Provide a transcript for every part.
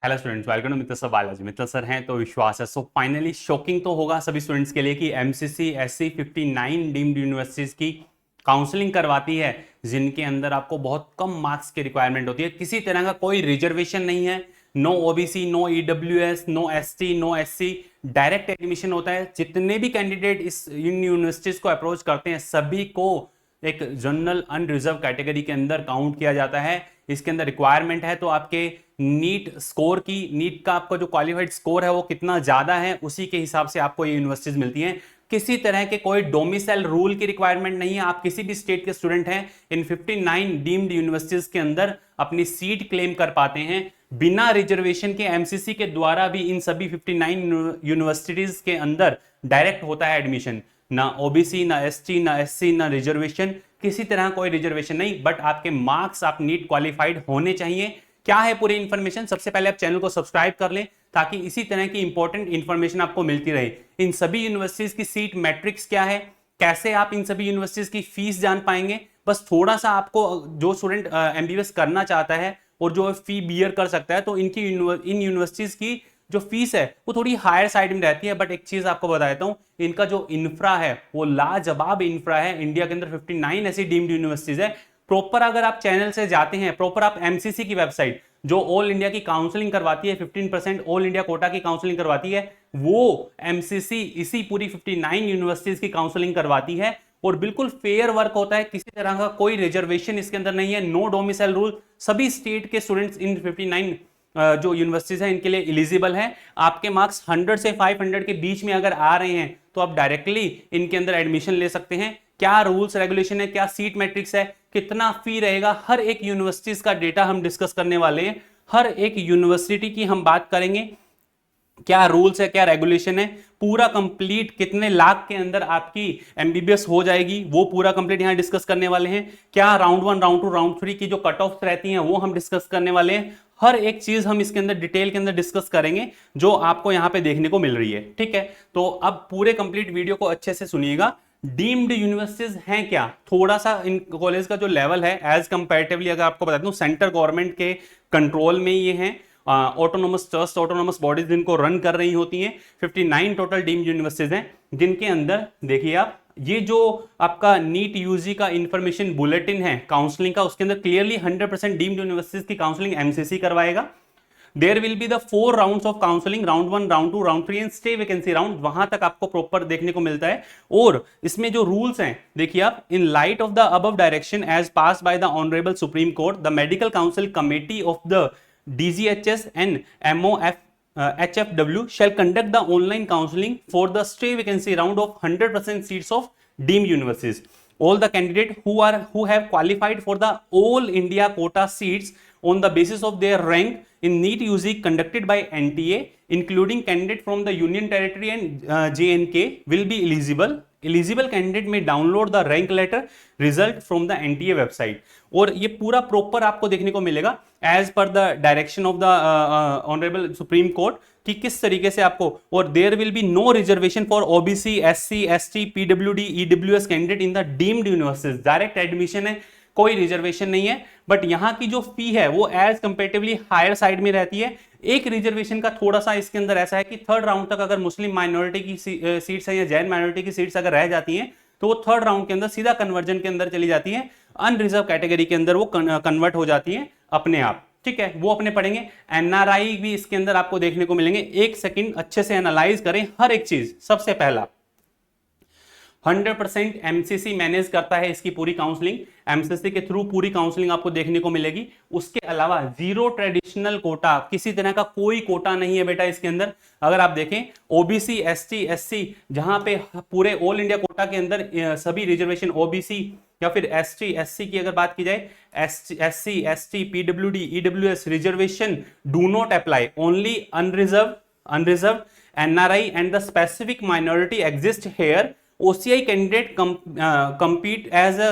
Hello students, welcome to Mittal sir Balaji. Mittal sir हैं तो विश्वास है। सो फाइनली शॉकिंग तो होगा सभी स्टूडेंट्स के लिए कि एमसीसी एससी 59 डीम्ड यूनिवर्सिटीज की काउंसलिंग करवाती है, जिनके अंदर आपको बहुत कम मार्क्स की रिक्वायरमेंट होती है। किसी तरह का कोई रिजर्वेशन नहीं है, no OBC, no EWS, no ST, no SC, direct admission होता है। जितने भी कैंडिडेट इन यूनिवर्सिटीज को अप्रोच करते हैं सभी को एक जनरल अनरिजर्व कैटेगरी के अंदर काउंट किया जाता है। इसके अंदर रिक्वायरमेंट है तो आपके नीट स्कोर की, नीट का आपका जो क्वालिफाइड स्कोर है वो कितना ज्यादा है उसी के हिसाब से आपको ये यूनिवर्सिटीज मिलती हैं। किसी तरह के कोई डोमिसाइल रूल की रिक्वायरमेंट नहीं है। आप किसी भी स्टेट के स्टूडेंट हैं, इन 59 डीम्ड यूनिवर्सिटीज के अंदर अपनी सीट क्लेम कर पाते हैं बिना रिजर्वेशन के। एमसीसी के द्वारा भी इन सभी 59 यूनिवर्सिटीज के अंदर डायरेक्ट होता है एडमिशन। ना ओबीसी, ना एसटी, ना एससी, ना रिजर्वेशन, किसी तरह कोई रिजर्वेशन नहीं। बट आपके मार्क्स, आप नीट क्वालिफाइड होने चाहिए। क्या है पूरी इंफॉर्मेशन? सबसे पहले आप चैनल को सब्सक्राइब कर लें ताकि इसी तरह की इंपॉर्टेंट इंफॉर्मेशन आपको मिलती रहे। इन सभी यूनिवर्सिटीज की सीट मैट्रिक्स क्या है, कैसे आप इन सभी यूनिवर्सिटीज की फीस जान पाएंगे। बस थोड़ा सा आपको, जो स्टूडेंट एमबीबीएस करना चाहता है और जो फी बियर कर सकता है, तो इन यूनिवर्सिटीज की जो फीस है वो थोड़ी हायर साइड में रहती है। बट एक चीज आपको बता देता हूं, इनका जो इंफ्रा है वो लाजवाब इंफ्रा है। इंडिया के अंदर 59 ऐसी डीम्ड यूनिवर्सिटीज है। प्रॉपर अगर आप चैनल से जाते हैं, प्रॉपर आप एमसीसी की वेबसाइट जो ऑल इंडिया की काउंसलिंग करवाती है, 15% ऑल इंडिया कोटा की काउंसलिंग करवाती है, वो एमसीसी इसी पूरी 59 यूनिवर्सिटीज की काउंसलिंग करवाती है। और बिल्कुल फेयर वर्क होता है, किसी तरह का कोई रिजर्वेशन इसके अंदर नहीं है, नो डोमिसाइल रूल। सभी स्टेट के स्टूडेंट्स इन 59 जो यूनिवर्सिटीज है इनके लिए एलिजिबल है। आपके मार्क्स 100 से 500 के बीच में अगर आ रहे हैं तो आप डायरेक्टली इनके अंदर एडमिशन ले सकते हैं। क्या रूल्स रेगुलेशन है, क्या सीट मैट्रिक्स है, कितना फी रहेगा, हर एक यूनिवर्सिटीज का डेटा हम डिस्कस करने वाले हैं। हर एक यूनिवर्सिटी की हम बात करेंगे, क्या रूल्स है, क्या रेगुलेशन है, पूरा कंप्लीट कितने लाख के अंदर आपकी एमबीबीएस हो जाएगी वो पूरा कंप्लीट यहां डिस्कस करने वाले हैं। क्या राउंड 1, राउंड 2, राउंड 3 की जो कट ऑफ रहती हैं वो हम डिस्कस करने वाले हैं। हर एक चीज हम इसके अंदर डिटेल के अंदर डिस्कस करेंगे जो आपको यहां पे देखने को मिल रही है। ठीक है, तो अब पूरे कंप्लीट वीडियो को अच्छे से सुनिएगा। डीम्ड यूनिवर्सिटीज हैं क्या, थोड़ा सा इन कॉलेज का जो लेवल है एज कंपेरेटिवली अगर आपको बता दूं, सेंट्रल गवर्नमेंट के कंट्रोल में ये हैं। ऑटोनोमस ट्रस्ट, ऑटोनोमस बॉडीज जिनको रन कर रही होती हैं। 59 टोटल डीम्ड यूनिवर्सिटीज हैं, जिनके अंदर देखिए आप, ये जो आपका नीट यूजी का इंफॉर्मेशन बुलेटिन है काउंसलिंग का, उसके अंदर क्लियरली 100% डीम्ड यूनिवर्सिटीज की काउंसलिंग एमसीसी करवाएगा। There will be the 4 rounds of counselling, round 1, round 2, round 3 and stray vacancy round, वहां तक आपको प्रॉपर देखने को मिलता है। और इसमें जो रूल्स हैं देखिए आप, in light of the above direction as pass by the honourable Supreme Court, the medical council committee of the DGHS and HFW shall conduct the online counseling for the stray vacancy round of 100% seats of deemed universities. All the candidates who have qualified for the all India quota seats on the basis of their rank in NEET UG conducted by NTA, including candidate from the Union Territory and JNK, will be eligible. Eligible candidate may download the rank letter result from the NTA website. और ये पूरा proper आपको देखने को मिलेगा as per the direction of the honourable Supreme Court कि किस तरीके से आपको। और there will be no reservation for OBC, SC, ST, PWD, EWS candidate in the deemed universities. Direct admission है, कोई रिजर्वेशन नहीं है। बट यहां की जो फी है वो एज कंपेरेटिवली हायर साइड में रहती है। एक रिजर्वेशन का थोड़ा सा इसके अंदर ऐसा है कि थर्ड राउंड तक अगर मुस्लिम माइनॉरिटी की सीट्स है या जैन माइनॉरिटी की सीट्स अगर रह जाती हैं तो वो थर्ड राउंड के अंदर सीधा कन्वर्जन के अंदर चली जाती है, अनरिजर्व कैटेगरी के अंदर वो कन्वर्ट हो जाती है अपने आप। ठीक है, वो अपने पढ़ेंगे। एनआरआई भी इसके अंदर आपको देखने को मिलेंगे। एक सेकंड अच्छे से एनालाइज करें हर एक चीज। सबसे पहला, 100% एमसीसी मैनेज करता है इसकी पूरी काउंसलिंग, एमसीसी के थ्रू पूरी काउंसलिंग आपको देखने को मिलेगी। उसके अलावा जीरो ट्रेडिशनल कोटा, किसी तरह का कोई कोटा नहीं है बेटा इसके अंदर। अगर आप देखें ओबीसी, एसटी, एससी, जहां पे पूरे ऑल इंडिया कोटा के अंदर सभी रिजर्वेशन, ओबीसी या फिर एसटी, एससी की अगर बात की जाए, SC, ST, PWD, EWS reservation do not apply, only unreserve, NRI and the specific minority exist here. OCI candidate compete as a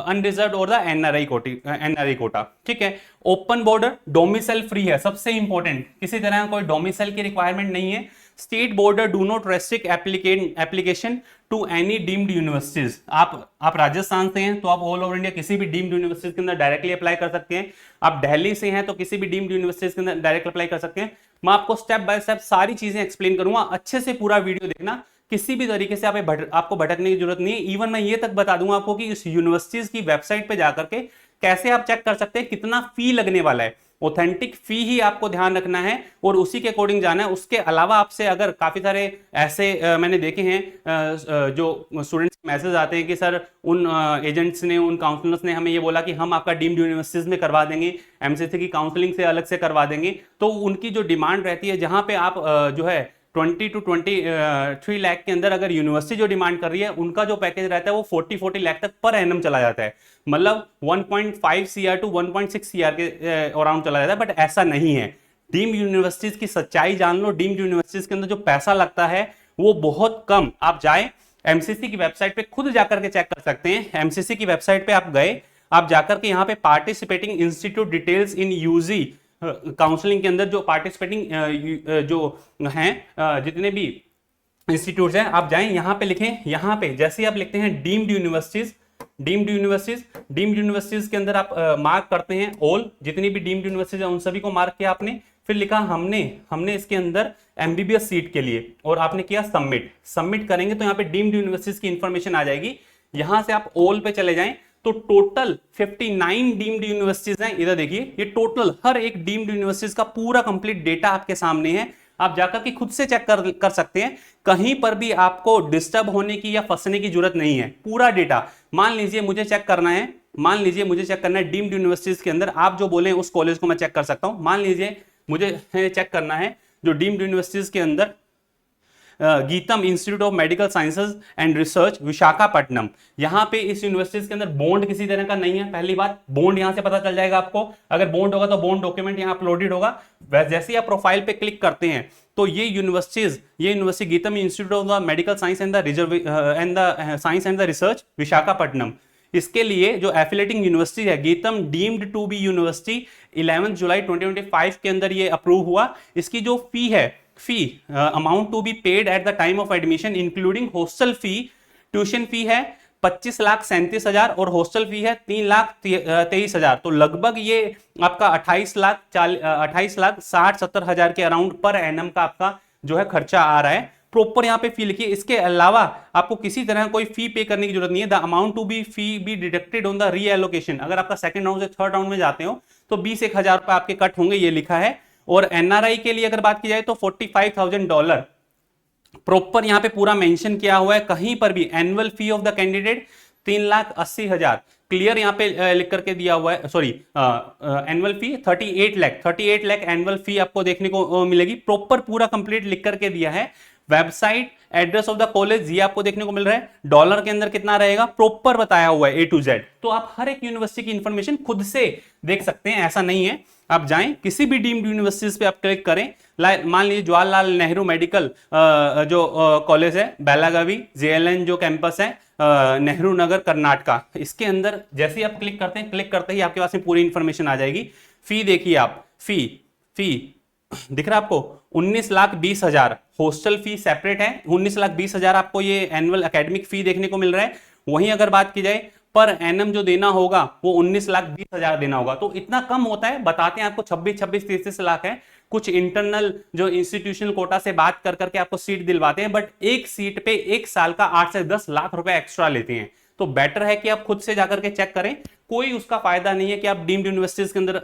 unreserved और द NRI कोटा। ठीक है, ओपन बॉर्डर, डोमिसाइल फ्री है, सबसे इंपॉर्टेंट, किसी तरह कोई domicile की requirement नहीं है। State border do not restrict application to any deemed universities. आप राजस्थान से हैं तो आप ऑल ओवर इंडिया किसी भी डीम्ड यूनिवर्सिटीज के अंदर डायरेक्टली अप्लाई कर सकते हैं। आप दिल्ली से हैं तो किसी भी डीम्ड यूनिवर्सिटीज के अंदर डायरेक्ट अप्लाई कर सकते हैं। मैं आपको स्टेप बाय स्टेप सारी चीजें एक्सप्लेन करूंगा, अच्छे से पूरा वीडियो देखना, किसी भी तरीके से आपको भटकने की जरूरत नहीं है। इवन मैं ये तक बता दूंगा आपको कि इस यूनिवर्सिटीज की वेबसाइट पे जाकर के कैसे आप चेक कर सकते हैं कितना फी लगने वाला है। ऑथेंटिक फी ही आपको ध्यान रखना है और उसी के अकॉर्डिंग जाना है। उसके अलावा आपसे अगर काफी सारे ऐसे मैंने देखे हैं जो स्टूडेंट्स मैसेज आते हैं कि सर उन एजेंट्स ने, उन काउंसलर्स ने हमें ये बोला कि हम आपका डीम्ड यूनिवर्सिटीज में करवा देंगे, एमसीसी की काउंसलिंग से अलग से करवा देंगे। तो उनकी जो डिमांड रहती है, जहां पे आप जो है 20 to 23 लाख के अंदर अगर यूनिवर्सिटी जो डिमांड कर रही है, उनका जो पैकेज रहता है वो 40 लाख तक पर एनम चला जाता है। मतलब 1.5 CR to 1.6 CR के अराउंड चला जाता है। बट ऐसा नहीं है। डीम्ड यूनिवर्सिटीज की सच्चाई जान लो, डीम्ड यूनिवर्सिटीज के अंदर जो पैसा लगता है वो बहुत कम। आप जाए एमसीसी की वेबसाइट पे खुद जाकर के चेक कर सकते हैं। एमसीसी की वेबसाइट पे आप गए, आप जाकर के यहाँ पे participating institute details in UG counselling के अंदर जो पार्टिसिपेटिंग जो हैं जितने भी इंस्टीट्यूट्स हैं, आप जाएं यहाँ पे लिखें। यहाँ पे जैसे आप लिखते हैं डीम्ड यूनिवर्सिटीज के अंदर आप मार्क करते हैं ऑल, जितनी भी डीम्ड यूनिवर्सिटीज है उन सभी को मार्क किया आपने। फिर लिखा हमने इसके अंदर एमबीबीएस सीट के लिए, और आपने किया सबमिट करेंगे तो यहाँ पे डीम्ड यूनिवर्सिटीज की इंफॉर्मेशन आ जाएगी। यहां से आप ऑल पे चले जाएं तो टोटल 59 डीम्ड यूनिवर्सिटीज हैं। इधर देखिए, ये टोटल हर एक डीम्ड यूनिवर्सिटीज का पूरा कंप्लीट डेटा आपके सामने है। आप जाकर के खुद से चेक कर सकते हैं। कहीं पर भी आपको डिस्टर्ब होने की या फंसने की जरूरत नहीं है। पूरा डेटा, मान लीजिए मुझे चेक करना है डीम्ड यूनिवर्सिटीज के अंदर, आप जो बोले उस कॉलेज को मैं चेक कर सकता हूं। मान लीजिए मुझे चेक करना है जो डीम्ड यूनिवर्सिटीज के अंदर GITAM institute of medical sciences and research Visakhapatnam. यहां पे इस यूनिवर्सिटीज के अंदर बॉन्ड किसी तरह का नहीं है। पहली बात, बॉन्ड यहां से पता चल जाएगा आपको। अगर बॉन्ड होगा तो बॉन्ड डॉक्यूमेंट यहां अपलोडेड होगा। जैसे ही आप प्रोफाइल पे क्लिक करते हैं तो ये university GITAM institute of the medical science and the research Visakhapatnam, इसके लिए जो एफिलेटिंग यूनिवर्सिटी है GITAM deemed to be university 11 जुलाई 2025 के अंदर ये अप्रूव हुआ। इसकी जो फी है, amount to be paid at the time of admission including hostel fee, tuition fee है 25,37,000 और हॉस्टल फी है 3,23,000। तो लगभग ये आपका 28,60,70,000 के अराउंड पर एनम का आपका जो है खर्चा आ रहा है। प्रॉपर यहाँ पे फी लिखिए। इसके अलावा आपको किसी तरह कोई फी पे करने की जरूरत नहीं है। The amount to be fee be deducted on the reallocation. अगर आपका सेकंड राउंड से थर्ड राउंड में जाते हो तो 20,000 रुपए आपके कट होंगे, ये लिखा है। और एनआरआई के लिए अगर बात की जाए तो $45,000 प्रॉपर यहां पे पूरा मेंशन किया हुआ है। कहीं पर भी annual fee of the candidate 3,80,000 clear यहां पे लिख करके दिया हुआ है। सॉरी, एनुअल फी 38 लाख एनुअल फी आपको देखने को मिलेगी। प्रॉपर पूरा कंप्लीट लिख करके दिया है। Website, address of the college, ये आपको देखने को मिल रहा है। डॉलर के अंदर कितना रहेगा प्रॉपर बताया हुआ है A to Z। तो आप हर एक यूनिवर्सिटी की इंफॉर्मेशन खुद से देख सकते हैं, ऐसा नहीं है। आप जाएं किसी भी डीम्ड यूनिवर्सिटीज पे आप क्लिक करें। मान लीजिए जवाहरलाल नेहरू मेडिकल जो कॉलेज है बेलागावी, JLN जो कैंपस है नेहरू नगर कर्नाटका, इसके अंदर जैसे ही आप क्लिक करते हैं, क्लिक करते ही आपके पास में पूरी इंफॉर्मेशन आ जाएगी। फी देखिए आप, फी दिख रहा है आपको 19,20,000। हॉस्टल फी सेपरेट है, 19,20,000 आपको ये एनुअल एकेडमिक फी देखने को मिल रहा है। वहीं अगर बात की जाए पर एनम जो देना होगा वो 19,20,000 देना होगा। तो इतना कम होता है। बताते हैं आपको 26-33 लाख है। कुछ इंटरनल जो इंस्टीट्यूशनल कोटा से बात कर करके आपको सीट दिलवाते हैं, बट एक सीट पे एक साल का 8 से 10 लाख रुपए एक्स्ट्रा लेते हैं। तो बेटर है कि आप खुद से जाकर के चेक करें। कोई उसका फायदा नहीं है कि आप डीम्ड यूनिवर्सिटीज के अंदर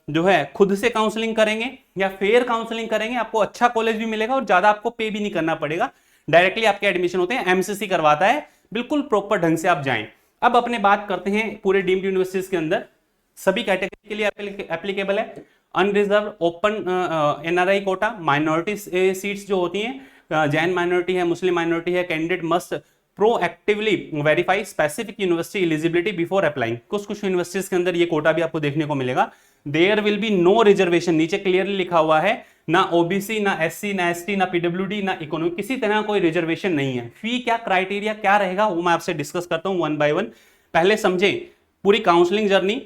जो है खुद से काउंसलिंग करेंगे या फेयर काउंसलिंग करेंगे। आपको अच्छा कॉलेज भी मिलेगा और ज्यादा आपको पे भी नहीं करना पड़ेगा। डायरेक्टली आपके एडमिशन होते हैं, एमसीसी करवाता है। बिल्कुल प्रॉपर ढंग से आप जाएं। अब अपने बात करते हैं पूरे डीम्ड यूनिवर्सिटीज के अंदर सभी कैटेगरी के लिए एप्लीकेबल है। Unreserve, open, NRI quota, minority seats जो होती हैं, जैन माइनॉरिटी है, मुस्लिम माइनॉरिटी है, candidate must proactively verify specific university eligibility before applying. कुछ यूनिवर्सिटीज के अंदर ये कोटा भी आपको देखने को मिलेगा। There will be no reservation, नीचे क्लियरली लिखा हुआ है। ना ओबीसी, ना एससी, ना एसटी, ना पीडब्ल्यूडी, ना इकोनॉमिक, किसी तरह कोई रिजर्वेशन नहीं है। फी क्या क्राइटेरिया क्या रहेगा वो मैं आपसे डिस्कस करता हूं वन बाय वन। पहले समझे पूरी counselling journey.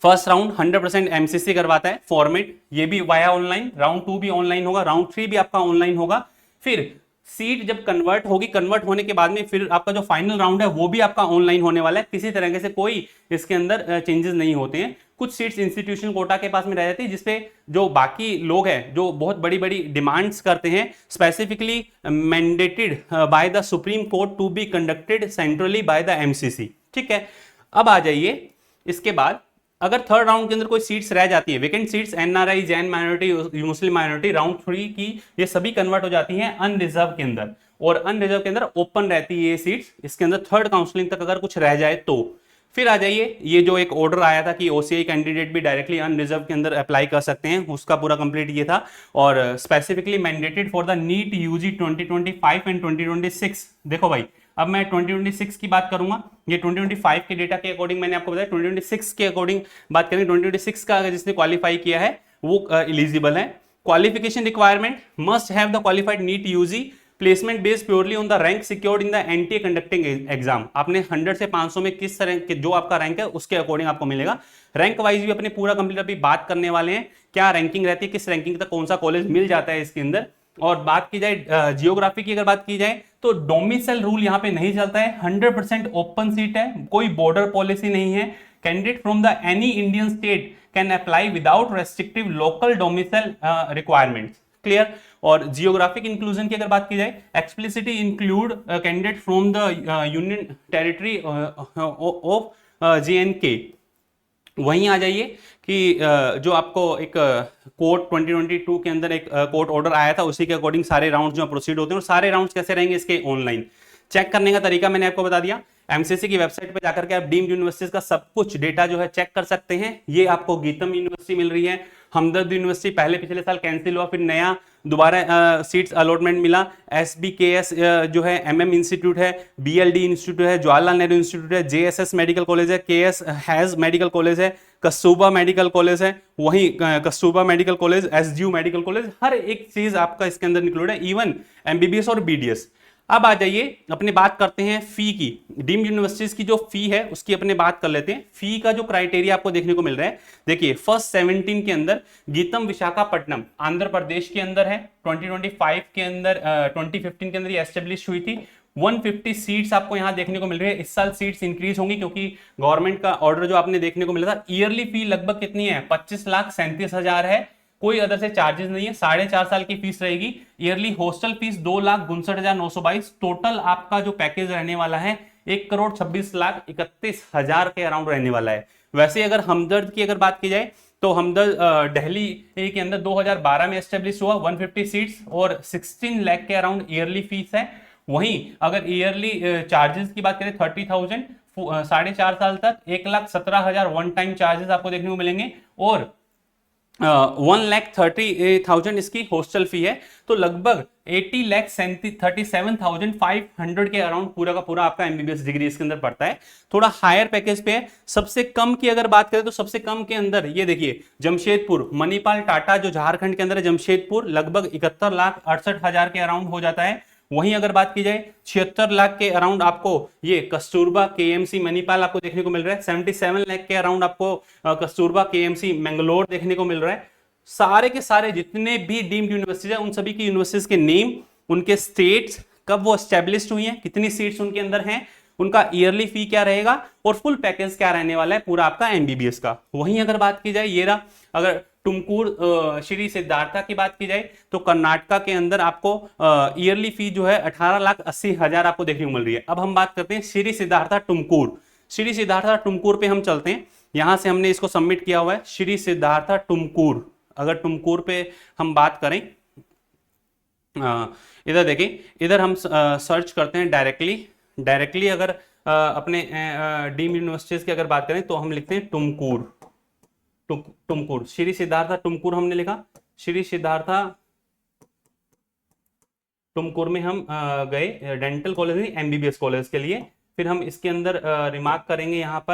First round 100% MCC करवाता है। फॉर्मेट ये भी वाया ऑनलाइन, राउंड 2 भी ऑनलाइन होगा, राउंड 3 भी आपका ऑनलाइन होगा। फिर सीट जब कन्वर्ट होगी, कन्वर्ट होने के बाद में फिर आपका जो फाइनल राउंड है वो भी आपका ऑनलाइन होने वाला है। किसी तरह से कोई इसके अंदर चेंजेस नहीं होते हैं। कुछ सीट्स इंस्टीट्यूशन कोटा के पास में रह जाती है, जिसपे जो बाकी लोग हैं जो बहुत बड़ी बड़ी डिमांड्स करते हैं, specifically mandated by the Supreme Court to be conducted centrally by the MCC. ठीक है, अब आ जाइए इसके बाद, अगर थर्ड राउंड के अंदर कोई सीट्स रह जाती है, vacant seats, NRI, Jain minority, मुस्लिम माइनॉरिटी, राउंड 3 की ये सभी कन्वर्ट हो जाती हैं अनरिजर्व के अंदर, और अनरिजर्व के अंदर ओपन रहती है ये सीट्स। इसके अंदर थर्ड काउंसलिंग तक अगर कुछ रह जाए तो फिर आ जाइए, ये जो एक ऑर्डर आया था कि ओसीआई कैंडिडेट भी डायरेक्टली अनरिजर्व के अंदर अप्लाई कर सकते हैं, उसका पूरा कंप्लीट ये था। और specifically mandated for the NEET UG 2025 and 2026। देखो भाई, अब मैं 2026 की बात करूंगा, ये 2025 के डेटा के अकॉर्डिंग मैंने आपको बताया, 2026 के अकॉर्डिंग बात करेंगे। 2026 का जिसने क्वालिफाई किया है वो एलिजिबल है। Qualification requirement, must have the qualified NEET UG, placement based purely on the rank secured in the NTA conducting exam. आपने 100 से 500 में किस तरह के जो आपका रैंक है उसके अकॉर्डिंग आपको मिलेगा। रैंक वाइज भी अपने पूरा कंप्लीट अभी बात करने वाले हैं, क्या रैंकिंग रहती है, किस रैंकिंग तक कौन सा कॉलेज मिल जाता है इसके अंदर। और बात की जाए जियोग्राफी की, अगर बात की जाए तो डोमिसाइल रूल यहाँ पे नहीं चलता है, 100% ओपन सीट है, कोई बॉर्डर पॉलिसी नहीं है। Candidate from the any Indian state can apply without restrictive local domicile requirements. Clear. और जियोग्राफिक इंक्लूजन की अगर बात की जाए, explicitly include candidate from the union territory of JNK। वहीं आ जाइए कि जो आपको एक कोर्ट 2022 के अंदर एक कोर्ट ऑर्डर आया था, उसी के अकॉर्डिंग सारे राउंड जो प्रोसीड होते हैं, और सारे राउंड्स कैसे रहेंगे इसके ऑनलाइन। चेक करने का तरीका मैंने आपको बता दिया, एमसीसी की वेबसाइट पे जाकर के आप डीम्ड यूनिवर्सिटीज का सब कुछ डेटा जो है चेक कर सकते हैं। ये आपको गीतम यूनिवर्सिटी मिल रही है, हमदर्द यूनिवर्सिटी पहले पिछले साल कैंसिल हुआ, फिर नया दोबारा सीट्स अलॉटमेंट मिला। SBKS जो है MM इंस्टीट्यूट है, BLD इंस्टीट्यूट है, जवाहरलाल नेहरू इंस्टीट्यूट है, JSS मेडिकल कॉलेज है, KS हैज मेडिकल कॉलेज है, कस्तूरबा मेडिकल कॉलेज है, वहीं Kasturba medical college, SGU medical college, हर एक चीज आपका इसके अंदर इंक्लूड है, इवन MBBS और BDS। अब आ जाइए अपने बात करते हैं फी की। डीम्ड यूनिवर्सिटीज की जो फी है उसकी अपने बात कर लेते हैं। फी का जो क्राइटेरिया आपको देखने को मिल रहा है, देखिए फर्स्ट 17 के अंदर गीतम विशाखापट्टनम आंध्र प्रदेश के अंदर है, 2025 के अंदर 2015 के अंदर ये एस्टेब्लिश हुई थी। 150 सीट्स आपको यहाँ देखने को मिल रही है। इस साल सीट्स इंक्रीज होंगी क्योंकि गवर्नमेंट का ऑर्डर जो आपने देखने को मिला था। ईयरली फी लगभग कितनी है, 25,37,000 है, कोई अदर से चार्जेस नहीं है, 4.5 साल की फीस रहेगी। Yearly hostel fees 2,62,922। टोटल आपका जो पैकेज रहने वाला है 1,26,31,000 के अराउंड रहने वाला है। वैसे अगर हमदर्द की अगर बात की जाए तो हमदर्द दिल्ली के अंदर 2012 में एस्टेब्लिश हुआ, 150 सीट्स और 16 लाख के अराउंड ईयरली फीस है। वहीं अगर ईयरली चार्जेस की बात करें 30,000 4.5 साल तक 1,17,000 वन टाइम चार्जेस आपको देखने को मिलेंगे, और 1,30,000 इसकी हॉस्टल फी है। तो लगभग 80,37,500 के अराउंड पूरा का पूरा आपका MBBS डिग्री इसके अंदर पड़ता है। थोड़ा हायर पैकेज पे है। सबसे कम की अगर बात करें तो सबसे कम के अंदर ये देखिए जमशेदपुर, मणिपाल टाटा जो झारखंड के अंदर है, जमशेदपुर लगभग 71,68,000 के अराउंड हो जाता है। वहीं अगर बात की जाए 76 लाख के अराउंड आपको ये कस्तूरबा KMC मणिपाल आपको देखने को मिल रहा है। 77 लाख के अराउंड आपको कस्तूरबा KMC मैंगलोर देखने को मिल रहा है। सारे के सारे जितने भी डीम्ड यूनिवर्सिटीज है उन सभी की यूनिवर्सिटीज के नेम, उनके स्टेट्स, कब वो एस्टेब्लिश्ड हुई हैं, कितनी सीट्स उनके अंदर हैं, उनका ईयरली फी क्या रहेगा और फुल पैकेज क्या रहने वाला है पूरा आपका MBBS का। वहीं अगर बात की जाए ये रहा, अगर तुमकुर श्री सिद्धार्था की बात की जाए तो कर्नाटका के अंदर आपको ईयरली फी जो है 18,80,000 आपको देखने को मिल रही है। अब हम बात करते हैं श्री सिद्धार्था तुमकुर। श्री सिद्धार्था तुमकुर पे हम चलते हैं, यहां से हमने इसको सबमिट किया हुआ है, श्री सिद्धार्था तुमकुर। अगर तुमकुर पे हम बात करें, इधर देखिए, इधर हम सर्च करते हैं डायरेक्टली अगर अपने डीम्ड यूनिवर्सिटीज की अगर बात करें तो हम लिखते हैं तुमकुर, श्री सिद्धार्था तुमकुर हमने लिखा। श्री सिद्धार्था तुमकुर में हम गए डेंटल कॉलेज नहीं, MBBS कॉलेज के लिए। फिर हम इसके अंदर रिमार्क करेंगे, यहाँ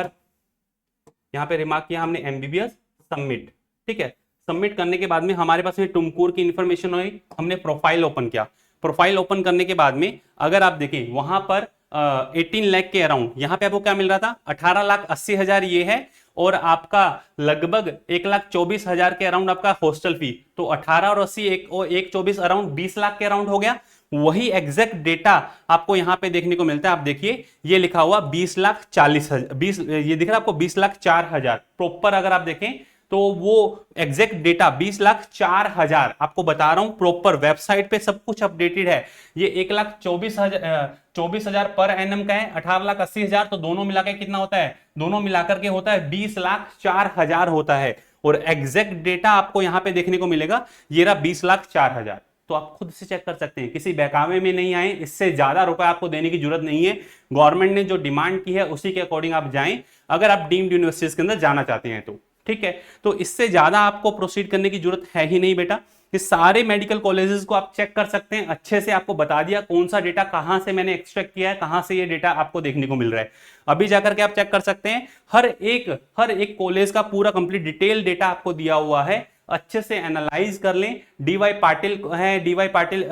पे रिमार्क किया हमने MBBS सबमिट। ठीक है, सबमिट करने के बाद में हमारे पास में तुमकुर की इंफॉर्मेशन हुई, हमने प्रोफाइल ओपन किया। प्रोफाइल ओपन करने के बाद में अगर आप देखें वहां पर 18 लाख के अराउंड यहाँ पे आपको क्या मिल रहा था, 18,80,000 ये है, और आपका लगभग 1,24,000 के अराउंड आपका हॉस्टल फी। तो 18 और 80 1 24 अराउंड 20 लाख के अराउंड हो गया। वही एग्जैक्ट डेटा आपको यहाँ पे देखने को मिलता है। आप देखिए ये लिखा हुआ 20,40,000, 20 ये दिख रहा है आपको 20,04,000 प्रॉपर। अगर आप देखें तो वो एग्जैक्ट डेटा 20,04,000 आपको बता रहा हूं प्रॉपर, वेबसाइट पे सब कुछ अपडेटेड है। ये 1,24,000 पर एनम का है, 18,80,000, तो दोनों मिलाकर कितना होता है, दोनों मिलाकर के होता है 20,04,000 होता है। और एग्जैक्ट डेटा आपको यहां पे देखने को मिलेगा ये रहा 20,04,000। तो आप खुद से चेक कर सकते हैं, किसी बहकावे में नहीं आए, इससे ज्यादा रुपए आपको देने की जरूरत नहीं है। गवर्नमेंट ने जो डिमांड की है उसी के अकॉर्डिंग आप जाएं, अगर आप डीम्ड यूनिवर्सिटीज के अंदर जाना चाहते हैं तो, ठीक है। तो इससे ज्यादा आपको प्रोसीड करने की जरूरत है ही नहीं बेटा। इस सारे मेडिकल कॉलेजेस को आप चेक कर सकते हैं, अच्छे से आपको बता दिया कौन सा डेटा कहां से मैंने एक्सट्रैक्ट किया है, कहां से ये डेटा आपको देखने को मिल रहा है। अभी जाकर के आप चेक कर सकते हैं, हर एक कॉलेज का पूरा कंप्लीट डिटेल डेटा आपको दिया हुआ है, अच्छे से एनालाइज कर लें। डीवाई पाटिल है, डीवाई पाटिल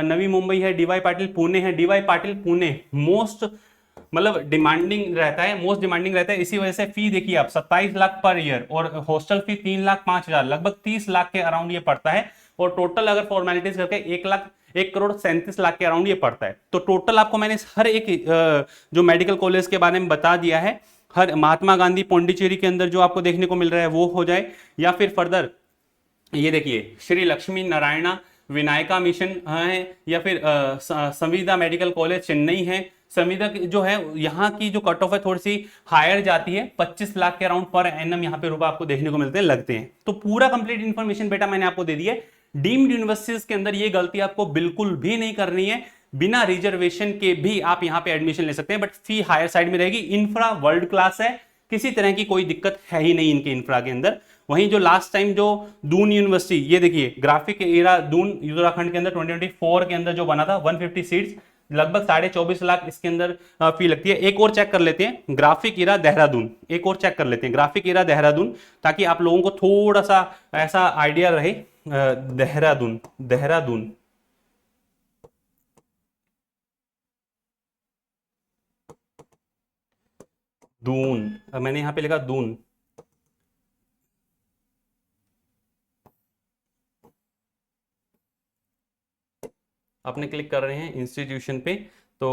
नवी मुंबई है, डीवाई पाटिल पुणे है। डीवाई पाटिल पुणे मोस्ट मतलब डिमांडिंग रहता है, मोस्ट डिमांडिंग रहता है, इसी वजह से फी देखिए आप 27 लाख पर ईयर, और हॉस्टल फी 3,05,000, लगभग 30 लाख के अराउंड ये पड़ता है। और टोटल अगर फॉर्मेलिटीज करके 1,37,00,000 के अराउंड ये पड़ता है। तो टोटल आपको मैंने हर एक जो मेडिकल कॉलेज के बारे में बता दिया है। हर महात्मा गांधी पौंडीचेरी के अंदर जो आपको देखने को मिल रहा है वो हो जाए, या फिर फर्दर ये देखिए श्री लक्ष्मी नारायणा विनायका मिशन है, या फिर संविदा मेडिकल कॉलेज चेन्नई है। संविदा जो है यहाँ की जो कट ऑफ है थोड़ी सी हायर जाती है, 25 लाख के अराउंड पर एनम यहाँ पे रुपए आपको देखने को मिलते हैं, लगते हैं। तो पूरा कंप्लीट इन्फॉर्मेशन बेटा मैंने आपको दे दी है। डीम्ड यूनिवर्सिटीज के अंदर ये गलती आपको बिल्कुल भी नहीं करनी है, बिना रिजर्वेशन के भी आप यहाँ पे एडमिशन ले सकते हैं, बट फी हायर साइड में रहेगी। इंफ्रा वर्ल्ड क्लास है, किसी तरह की कोई दिक्कत है ही नहीं इनके इंफ्रा के अंदर। वहीं जो लास्ट टाइम जो दून यूनिवर्सिटी, ये देखिए ग्राफिक एरा दून उत्तराखंड के अंदर 2024 के अंदर जो बना था 150 सीट्स, लगभग 24.5 लाख इसके अंदर फी लगती है। एक और चेक कर लेते हैं ग्राफिक एरा देहरादून, एक और चेक कर लेते हैं ग्राफिक एरा देहरादून, ताकि आप लोगों को थोड़ा सा ऐसा आइडिया रहे। देहरादून, देहरादून दून, मैंने यहां पे लिखा दून, आपने क्लिक कर रहे हैं इंस्टीट्यूशन पे तो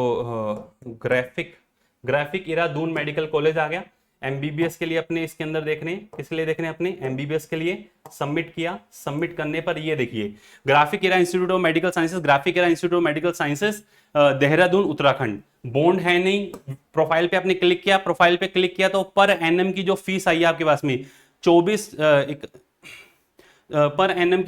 Graphic Era Doon medical college आ गया। एमबीबीएस के लिए अपने इसके अंदर देख रहे हैं, किस लिए देख रहे हैं अपने एमबीबीएस के लिए। सबमिट किया, सबमिट करने पर ये देखिए graphic era institute of medical sciences, graphic era institute of medical sciences Dehradun Uttarakhand. Bond है नहीं, प्रोफाइल पे आपने क्लिक किया, प्रोफाइल पे क्लिक किया तो पर एनएम की जो फीस आई है आपके पास में 24 पर एनएम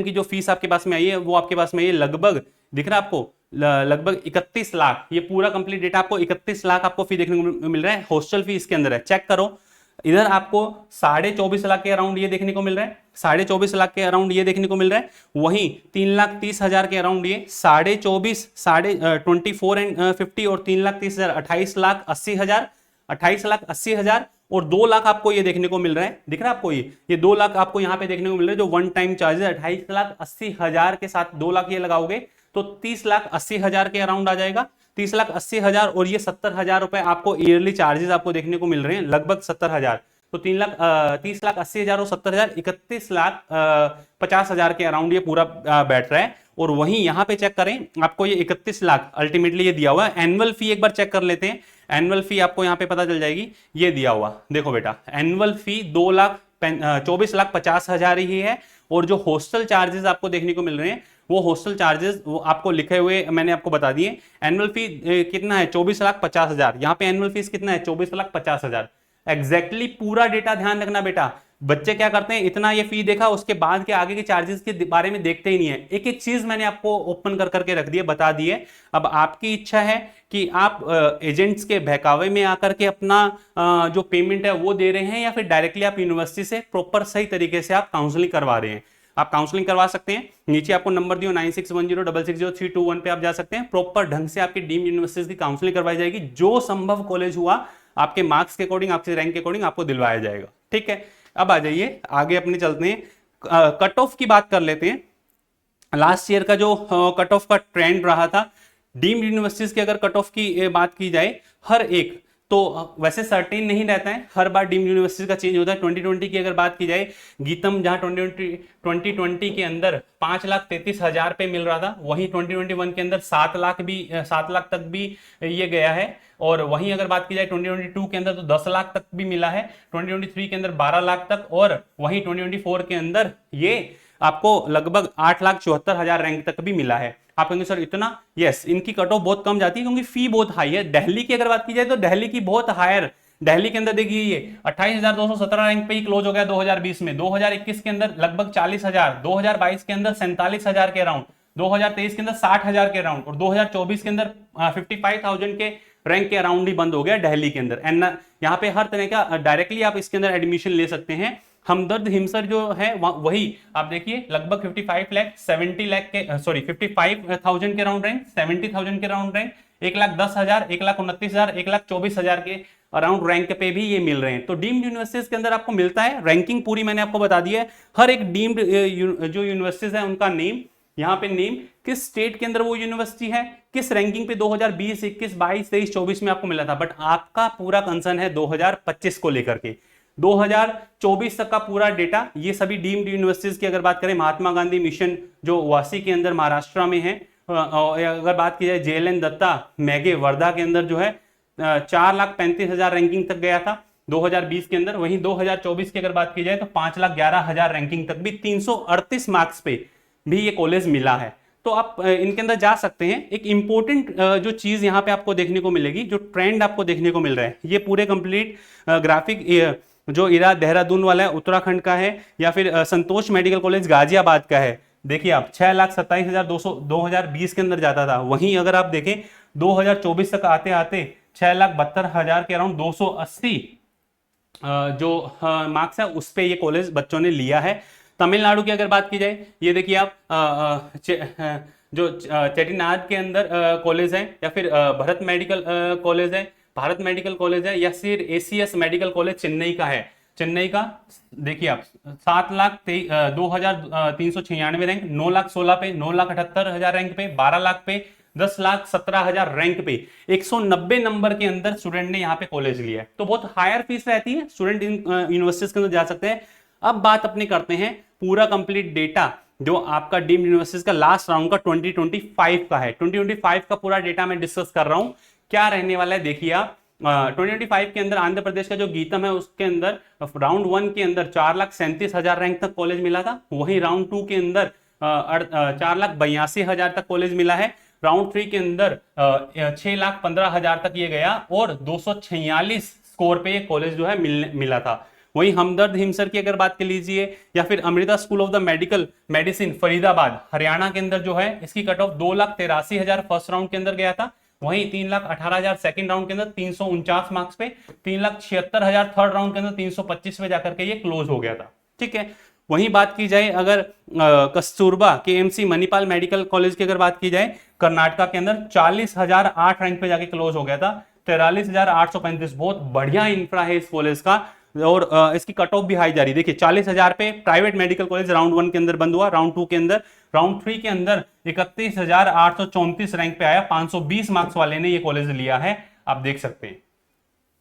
की जो फीस आपके पास में आई है वो आपके पास में ये लगभग दिख रहा है आपको, लगभग 31 लाख। ये पूरा कंप्लीट डेटा आपको 31 लाख आपको फी देखने को मिल रहा है। हॉस्टल फी इसके अंदर है, चेक करो। इधर आपको 24.5 लाख के अराउंड ये देखने को मिल रहा है, 24.5 लाख के अराउंड ये देखने को मिल रहा है। वहीं 3,30,000 के अराउंड ये 24.5, 24 एंड 50 और 3,30,000, 28,80,000, 28,80,000 और 2 लाख आपको ये देखने को मिल रहा है। दिख रहा है आपको ये 2 लाख आपको यहाँ पे देखने को मिल रहा है जो वन टाइम चार्जेस 28,80,000 के साथ 2 लाख ये लगाओगे तो 30,80,000 के अराउंड आ जाएगा। 30,80,000 और ये 70,000 रुपए आपको ईयरली चार्जेस आपको देखने को मिल रहे हैं, लगभग 70,000। तो 30,80,000 और 70,000, 31,50,000 के अराउंड ये पूरा बैठ रहा है। और वहीं यहाँ पे चेक करें आपको ये 31 लाख अल्टीमेटली ये दिया हुआ है। एनुअल फी एक बार चेक कर लेते हैं, एनुअल फी आपको यहाँ पे पता चल जाएगी, ये दिया हुआ देखो बेटा, एनुअल फी 24,50,000 ही है। और जो हॉस्टल चार्जेस आपको देखने को मिल रहे हैं वो हॉस्टल चार्जेस वो आपको लिखे हुए मैंने आपको बता दिए। एनुअल फी कितना है 24,50,000, यहाँ पे एनुअल फीस कितना है 24,50,000। एग्जैक्टली पूरा डेटा ध्यान रखना बेटा। बच्चे क्या करते हैं, इतना ये फी देखा उसके बाद के आगे के चार्जेस के बारे में देखते ही नहीं है। एक एक चीज मैंने आपको ओपन कर करके रख दिए, बता दिए। अब आपकी इच्छा है कि आप एजेंट्स के बहकावे में आकर के अपना जो पेमेंट है वो दे रहे हैं, या फिर डायरेक्टली आप यूनिवर्सिटी से प्रॉपर सही तरीके से आप काउंसलिंग करवा रहे हैं। आप काउंसलिंग करवा सकते हैं, नीचे आपको नंबर दियो 9610660321 पे आप जा सकते हैं। प्रॉपर ढंग से आपकी डीम्ड यूनिवर्सिटीज की काउंसलिंग करवाई जाएगी, जो संभव कॉलेज हुआ आपके मार्क्स के अकॉर्डिंग, आपके रैंक के अकॉर्डिंग आपको दिलवाया जाएगा। ठीक है, अब आ जाइए आगे अपने चलते हैं, कट ऑफ की बात कर लेते हैं। लास्ट ईयर का जो कट ऑफ का ट्रेंड रहा था डीम्ड यूनिवर्सिटीज की, अगर कट ऑफ की बात की जाए, हर एक तो वैसे सर्टेन नहीं रहता है, हर बार डीम्ड यूनिवर्सिटी का चेंज होता है। 2020 की अगर बात की जाए, गीतम जहां 2020 के अंदर 5,33,000 पे मिल रहा था, वहीं 2021 के अंदर 7 लाख तक भी ये गया है। और वहीं अगर बात की जाए 2022 के अंदर तो 10 लाख तक भी मिला है, 2023 के अंदर 12 लाख तक, और वहीं 2024 के अंदर ये आपको लगभग 8,74,000 रैंक तक भी मिला है। आप कहेंगे सर इतना, यस, इनकी कट ऑफ बहुत कम जाती है क्योंकि फी बहुत हाई है। दिल्ली की अगर बात की जाए तो दिल्ली की बहुत हायर, दिल्ली के अंदर देखिए ये 28,217 रैंक पे ही क्लोज हो गया 2020 में, 2021 के अंदर लगभग 40,000, 2022 के अंदर 47,000 के अराउंड, 2023 के अंदर 60,000 के अराउंड, और 2024 के अंदर 55,000 के रैंक के अराउंड ही बंद हो गया दिल्ली के अंदर। एंड यहाँ पे हर तरह का डायरेक्टली आप इसके अंदर एडमिशन ले सकते हैं। हमदर्द हिमसर जो है वही आप देखिए लगभग 55 लाख 70 लाख के सॉरी 55,000 के राउंड रैंक, 70,000 के राउंड रैंक, 1,10,000, 1,29,000, 1,24,000 के अराउंड रैंक पे भी ये मिल रहे हैं। तो डीम्ड यूनिवर्सिटीज के अंदर आपको मिलता है। रैंकिंग पूरी मैंने आपको बता दी है। हर एक डीम्ड जो यूनिवर्सिटीज है उनका नेम, यहाँ पे नेम, किस स्टेट के अंदर वो यूनिवर्सिटी है, किस रैंकिंग पे 2020, 21, 22, 23, 24 में आपको मिला था। बट आपका पूरा कंसर्न है 2025 को लेकर के, 2024 तक का पूरा डेटा। ये सभी डीम्ड यूनिवर्सिटीज की अगर बात करें, महात्मा गांधी मिशन जो वासी के अंदर महाराष्ट्र में है, अगर बात की जाए JLN दत्ता मैगे वर्धा के अंदर जो है 4,35,000 रैंकिंग तक गया था 2020 के अंदर। वहीं 2024 की अगर बात की जाए तो 5,11,000 रैंकिंग तक भी 338 मार्क्स पे भी ये कॉलेज मिला है। तो आप इनके अंदर जा सकते हैं। एक इंपॉर्टेंट जो चीज यहाँ पे आपको देखने को मिलेगी, जो ट्रेंड आपको देखने को मिल रहा है, ये पूरे कंप्लीट ग्राफिक जो इरा देहरादून वाला है उत्तराखंड का है, या फिर संतोष मेडिकल कॉलेज गाजियाबाद का है। देखिए आप 6,27,200 2020 के अंदर जाता था, वहीं अगर आप देखें 2024 तक आते आते 6,72,000 के अराउंड 280 जो मार्क्स है उस पे ये कॉलेज बच्चों ने लिया है। तमिलनाडु की अगर बात की जाए, ये देखिए आप जो चेटीनाड के अंदर कॉलेज है, या फिर भरत मेडिकल कॉलेज है, भारत मेडिकल कॉलेज है, या फिर ACS मेडिकल कॉलेज चेन्नई का है। चेन्नई का देखिए आप 7,02,396 रैंक, 9,16,000 पे, 9,78,000 रैंक पे, 12 लाख पे, 10,17,000 रैंक पे 190 नंबर के अंदर स्टूडेंट ने यहाँ पे कॉलेज लिया है। तो बहुत हायर फीस रहती है, स्टूडेंट इन यूनिवर्सिटीज के अंदर जा सकते हैं। अब बात अपने करते हैं पूरा कंप्लीट डेटा जो आपका डीम्ड यूनिवर्सिटीज का लास्ट राउंड का 2025 का है। 2025 का पूरा डेटा मैं डिस्कस कर रहा हूं, क्या रहने वाला है देखिए आप। 2025 के अंदर आंध्र प्रदेश का जो गीतम है उसके अंदर राउंड 1 के अंदर 4,37,000 रैंक तक कॉलेज मिला था। वहीं राउंड 2 के अंदर 4,82,000 तक कॉलेज मिला है। राउंड 3 के अंदर 6,15,000 तक ये गया, और 246 स्कोर पे ये कॉलेज जो है मिला था। वहीं हमदर्द हिमसर की अगर बात कर लीजिए, या फिर Amrita school of the medicine Faridabad Haryana के अंदर जो है, इसकी कट ऑफ 2,83,000 फर्स्ट राउंड के अंदर गया था। वहीं 3,18,000 सेकंड राउंड के अंदर 349 मार्क्स पे, 3,76,000 थर्ड राउंड के अंदर 325 पे जाकर के ये क्लोज हो गया था। ठीक है। वहीं बात की जाए अगर Kasturba KMC Manipal medical college की अगर बात की जाए, कर्नाटका के अंदर 40,008 रैंक पे जाके क्लोज हो गया था। 43,835 बहुत बढ़िया इंफ्रा है इस कॉलेज का, और इसकी कट ऑफ भी हाई जा रही है। देखिए 40,000 पे प्राइवेट मेडिकल कॉलेज राउंड 1 के अंदर बंद हुआ, राउंड 2 के अंदर, राउंड 3 के अंदर 31,834 रैंक पे आया। 520 मार्क्स वाले ने ये कॉलेज लिया है, आप देख सकते हैं।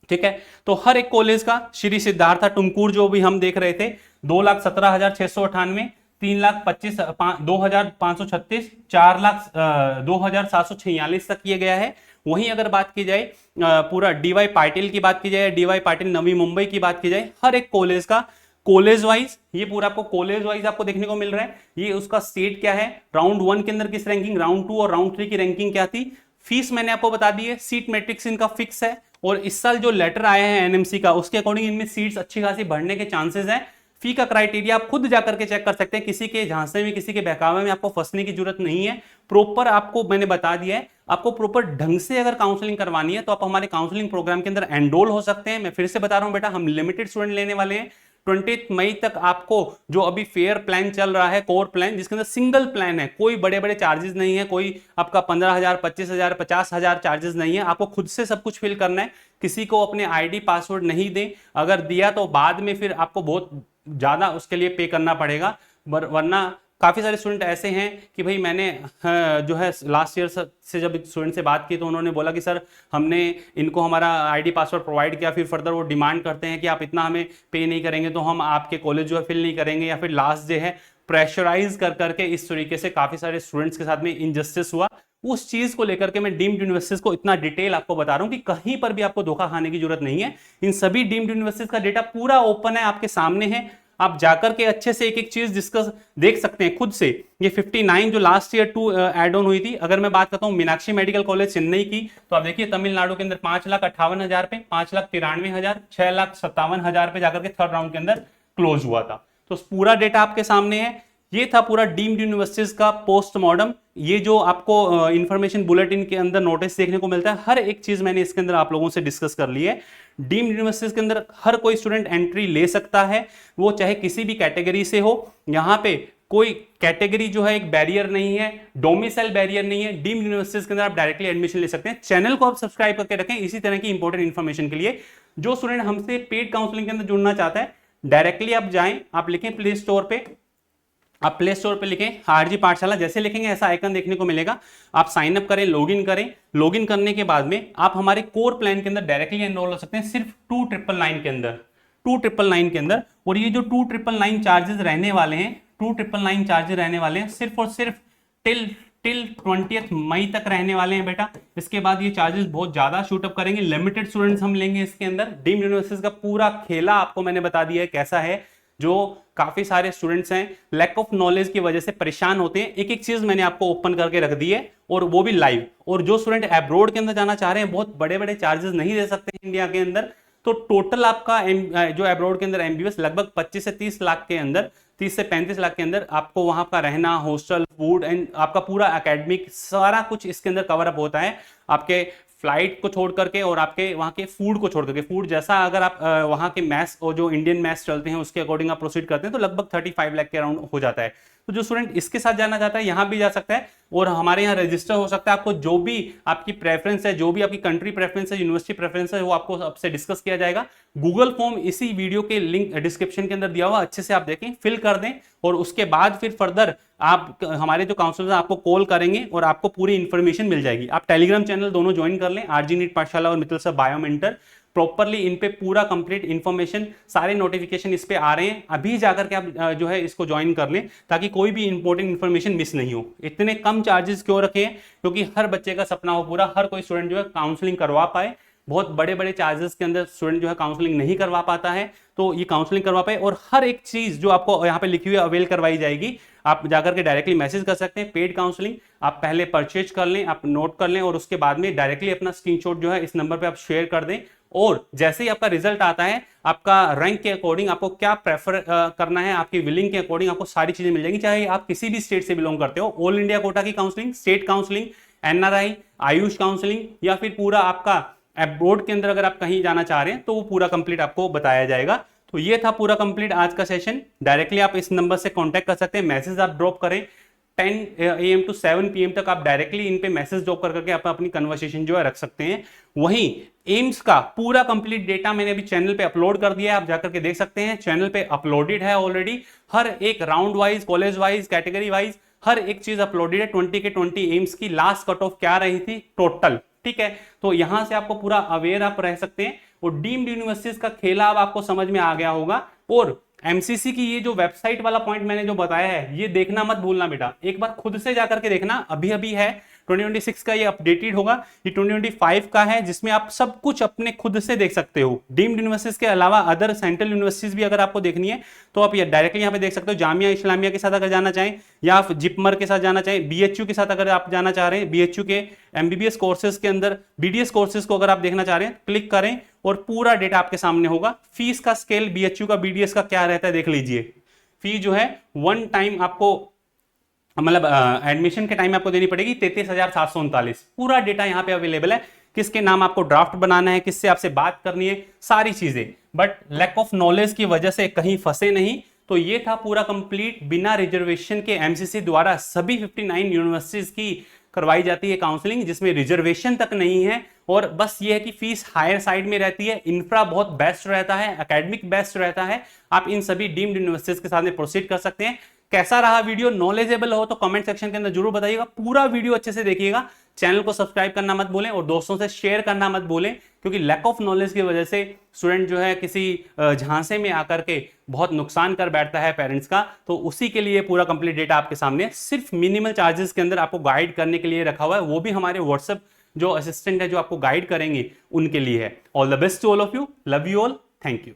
ठीक है। तो हर एक कॉलेज का, श्री सिद्धार्था टुमकुर जो भी हम देख रहे थे 2,17,698, 3,25,000 2,536, 4,02,746 तक किए गया है। वहीं अगर बात की जाए पूरा DY पाटिल की बात की जाए, DY पाटिल नवी मुंबई की बात की जाए, हर एक कॉलेज का कॉलेज वाइज, ये पूरा आपको कॉलेज वाइज आपको देखने को मिल रहा है। ये उसका स्टेट क्या है, राउंड 1 के अंदर किस रैंकिंग, राउंड 2 और राउंड 3 की रैंकिंग क्या थी। फीस मैंने आपको बता दी है, सीट मैट्रिक्स इनका फिक्स है, और इस साल जो लेटर आया है NMC का उसके अकॉर्डिंग इनमें सीट्स अच्छी खासी बढ़ने के चांसेस हैं। फी का क्राइटेरिया आप खुद जाकर के चेक कर सकते हैं, किसी के झांसे में, किसी के बहकावे में आपको फंसने की जरूरत नहीं है। प्रॉपर आपको मैंने बता दिया है, आपको प्रॉपर ढंग से अगर काउंसलिंग करवानी है तो आप हमारे काउंसलिंग प्रोग्राम के अंदर एनरोल हो सकते हैं। मैं फिर से बता रहा हूं बेटा, हम लिमिटेड स्टूडेंट लेने वाले हैं। 20 मई तक आपको जो अभी फेयर प्लान चल रहा है, कोर प्लान, जिसके अंदर सिंगल प्लान है, कोई बड़े बड़े चार्जेस नहीं है, कोई आपका 15,000, 25,000, 50,000 चार्जेस नहीं है। आपको खुद से सब कुछ फिल करना है, किसी को अपने ID पासवर्ड नहीं दें, अगर दिया तो बाद में फिर आपको बहुत ज्यादा उसके लिए पे करना पड़ेगा, वरना काफ़ी सारे स्टूडेंट ऐसे हैं कि भाई मैंने जो है लास्ट ईयर से जब स्टूडेंट से बात की तो उन्होंने बोला कि सर हमने इनको हमारा आईडी पासवर्ड प्रोवाइड किया, फिर फर्दर वो डिमांड करते हैं कि आप इतना हमें पे नहीं करेंगे तो हम आपके कॉलेज जो है फिल नहीं करेंगे, या फिर लास्ट डे है प्रेशराइज कर करके इस तरीके से काफ़ी सारे स्टूडेंट्स के साथ में इनजस्टिस हुआ। उस चीज को लेकर के मैं डीम्ड यूनिवर्सिटीज को इतना डिटेल आपको बता रहा हूं कि कहीं पर भी आपको धोखा खाने की जरूरत नहीं है। इन सभी डीम्ड यूनिवर्सिटीज का डेटा पूरा ओपन है, आपके सामने है, आप जाकर के अच्छे से एक एक चीज डिस्कस देख सकते हैं खुद से। ये 59 जो लास्ट ईयर 2 एड ऑन हुई थी, अगर मैं बात करता हूं मीनाक्षी मेडिकल कॉलेज चेन्नई की, तो आप देखिए तमिलनाडु के अंदर 5,58,000 पे, 5,93,000, 6,57,000 पे जाकर के थर्ड राउंड के अंदर क्लोज हुआ था। तो पूरा डेटा आपके सामने है। ये था पूरा डीम्ड यूनिवर्सिटीज का पोस्टमार्टम। ये जो आपको इंफॉर्मेशन बुलेटिन के अंदर नोटिस देखने को मिलता है, हर एक चीज मैंने इसके अंदर आप लोगों से डिस्कस कर ली है। डीम्ड यूनिवर्सिटीज के अंदर हर कोई स्टूडेंट एंट्री ले सकता है, वो चाहे किसी भी कैटेगरी से हो। यहाँ पे कोई कैटेगरी जो है एक बैरियर नहीं है, डोमिसाइल बैरियर नहीं है। डीम्ड यूनिवर्सिटीज के अंदर आप डायरेक्टली एडमिशन ले सकते हैं। चैनल को आप सब्सक्राइब करके रखें इसी तरह की इंपॉर्टेंट इन्फॉर्मेशन के लिए। जो स्टूडेंट हमसे पेड काउंसलिंग के अंदर जुड़ना चाहता है, डायरेक्टली आप जाएं, आप लिखें प्ले स्टोर पे, आप प्ले स्टोर पे लिखें आरजी पाठशाला, जैसे लिखेंगे ऐसा आइकन देखने को मिलेगा। आप साइन अप करें, लॉगिन करें। लॉगिन करने के बाद में आप हमारे कोर प्लान के अंदर डायरेक्टली एनरोल हो सकते हैं, सिर्फ 2,999 के अंदर, 2,999 के अंदर। और ये जो 2,999 चार्जेस रहने वाले हैं, 2,999 चार्जेस रहने वाले हैं सिर्फ और सिर्फ टिल 20 मई तक रहने वाले हैं बेटा। इसके बाद ये चार्जेस बहुत ज्यादा शूट अप करेंगे। लिमिटेड स्टूडेंट्स हम लेंगे इसके अंदर। डीम्ड यूनिवर्सिटीज का पूरा खेला आपको मैंने बता दिया है कैसा है। जो काफी सारे स्टूडेंट्स हैं लैक ऑफ नॉलेज की वजह से परेशान होते हैं, एक एक चीज मैंने आपको ओपन करके रख दी है, और वो भी लाइव। और जो स्टूडेंट अब्रॉड के अंदर जाना चाह रहे हैं, बहुत बड़े बड़े चार्जेस नहीं दे सकते इंडिया के अंदर, तो टोटल आपका जो अब्रॉड के अंदर एमबीबीएस लगभग 25 से 30 लाख के अंदर, 30 से 35 लाख के अंदर आपको वहां का रहना, हॉस्टल, फूड एंड आपका पूरा एकेडमिक सारा कुछ इसके अंदर कवर अप होता है। आपके फ्लाइट को छोड़ करके और आपके वहाँ के फूड को छोड़ करके, फूड जैसा अगर आप वहाँ के मैथ्स और जो इंडियन मैथ्स चलते हैं उसके अकॉर्डिंग आप प्रोसीड करते हैं तो लगभग 35 लाख के अराउंड हो जाता है। तो जो स्टूडेंट इसके साथ जाना चाहता है यहाँ भी जा सकता है, और हमारे यहाँ रजिस्टर हो सकता है। आपको जो भी आपकी प्रेफरेंस है, जो भी आपकी कंट्री प्रेफरेंस है, यूनिवर्सिटी प्रेफरेंस है, वो आपको आपसे डिस्कस किया जाएगा। गूगल फॉर्म इसी वीडियो के लिंक डिस्क्रिप्शन के अंदर दिया हुआ, अच्छे से आप देखें, फिल कर दें, और उसके बाद फिर फर्दर आप हमारे जो काउंसलर आपको कॉल करेंगे और आपको पूरी इंफॉर्मेशन मिल जाएगी। आप टेलीग्राम चैनल दोनों ज्वाइन कर लें, आरजी नीट पाठशाला और मित्तल सर बायोमेंटर। प्रॉपरली इन पे पूरा कंप्लीट इंफॉर्मेशन, सारे नोटिफिकेशन इस पे आ रहे हैं। अभी जाकर के आप जो है इसको ज्वाइन कर लें ताकि कोई भी इंपॉर्टेंट इंफॉर्मेशन मिस नहीं हो। इतने कम चार्जेस क्यों रखे हैं? क्योंकि हर बच्चे का सपना हो पूरा, हर कोई स्टूडेंट जो है काउंसलिंग करवा पाए। बहुत बड़े बड़े चार्जेस के अंदर स्टूडेंट जो है काउंसलिंग नहीं करवा पाता है, तो ये काउंसलिंग करवा पाए। और हर एक चीज जो आपको यहाँ पे लिखी हुई है अवेल करवाई जाएगी। आप जाकर के डायरेक्टली मैसेज कर सकते हैं, पेड काउंसलिंग आप पहले परचेज कर लें, आप नोट कर लें, और उसके बाद में डायरेक्टली अपना स्क्रीनशॉट जो है इस नंबर पे आप शेयर कर दें। और जैसे ही आपका रिजल्ट आता है, आपका रैंक के अकॉर्डिंग आपको क्या प्रेफर करना है, आपकी विलिंग के अकॉर्डिंग आपको सारी चीजें मिल जाएंगी। चाहे आप किसी भी स्टेट से बिलोंग करते हो, ऑल इंडिया कोटा की counselling, state counselling, NRI, Ayush counselling, या फिर पूरा आपका अब्रॉड के अंदर अगर आप कहीं जाना चाह रहे हैं तो वो पूरा कंप्लीट आपको बताया जाएगा। तो ये था पूरा कंप्लीट आज का सेशन। डायरेक्टली आप इस नंबर से कांटेक्ट कर सकते हैं, मैसेज आप ड्रॉप करें 10 AM to 7 PM तक आप डायरेक्टली इन पे मैसेज ड्रॉप कर करके आप अपनी कन्वर्सेशन जो है रख सकते हैं। वहीं एम्स का पूरा कंप्लीट डेटा मैंने अभी चैनल पे अपलोड कर दिया है, आप जाकर के देख सकते हैं। चैनल पे अपलोडेड है ऑलरेडी, हर एक round wise, college wise, category wise हर एक चीज अपलोडेड है। 20 के 20 एम्स की लास्ट कट ऑफ क्या रही थी टोटल, ठीक है। तो यहां से आपको पूरा अवेयर आप रह सकते हैं, और डीम्ड यूनिवर्सिटीज का खेला अब आपको समझ में आ गया होगा। और एमसीसी की ये जो वेबसाइट वाला पॉइंट मैंने जो बताया है, ये देखना मत भूलना बेटा, एक बार खुद से जाकर के देखना। अभी अभी है 2026 का, ये अपडेटेड होगा। ये 2025 का है, जिसमें आप सब कुछ अपने खुद से देख सकते हो। डीम्ड यूनिवर्सिटीज के अलावा अदर सेंट्रल यूनिवर्सिटीज भी अगर आपको देखनी है तो आप ये डायरेक्टली यहाँ पे देख सकते हो। जामिया इस्लामिया के साथ अगर जाना चाहें, या आप जिपमर के साथ जाना चाहें, बीएचयू के साथ अगर आप जाना चाह रहे हैं, बीएचयू के एमबीबीएस कोर्सेज के अंदर बीडीएस कोर्सेज को अगर आप देखना चाह रहे हैं, क्लिक करें और पूरा डेटा आपके सामने होगा। फीस का स्केल बीएचयू का, बीडीएस का क्या रहता है देख लीजिए। फी जो है वन टाइम आपको, मतलब एडमिशन के टाइम आपको देनी पड़ेगी 33,739। पूरा डेटा यहाँ पे अवेलेबल है, किसके नाम आपको ड्राफ्ट बनाना है, किससे आपसे बात करनी है, सारी चीजें। बट लैक ऑफ नॉलेज की वजह से कहीं फंसे नहीं। तो ये था पूरा कंप्लीट, बिना रिजर्वेशन के एमसीसी द्वारा सभी 59 यूनिवर्सिटीज की करवाई जाती है काउंसलिंग, जिसमें रिजर्वेशन तक नहीं है। और बस ये है कि फीस हायर साइड में रहती है, इंफ्रा बहुत बेस्ट रहता है, एकेडमिक बेस्ट रहता है। आप इन सभी डीम्ड यूनिवर्सिटीज के साथ में प्रोसीड कर सकते हैं। कैसा रहा वीडियो, नॉलेजेबल हो तो कमेंट सेक्शन के अंदर जरूर बताइएगा। पूरा वीडियो अच्छे से देखिएगा, चैनल को सब्सक्राइब करना मत भूलें और दोस्तों से शेयर करना मत भूलें, क्योंकि लैक ऑफ नॉलेज की वजह से स्टूडेंट जो है किसी झांसे में आकर के बहुत नुकसान कर बैठता है पेरेंट्स का। तो उसी के लिए पूरा कंप्लीट डेटा आपके सामने सिर्फ मिनिमल चार्जेस के अंदर आपको गाइड करने के लिए रखा हुआ है, वो भी हमारे व्हाट्सएप जो असिस्टेंट है जो आपको गाइड करेंगे उनके लिए है। All the best to all of you, love you all, thank you.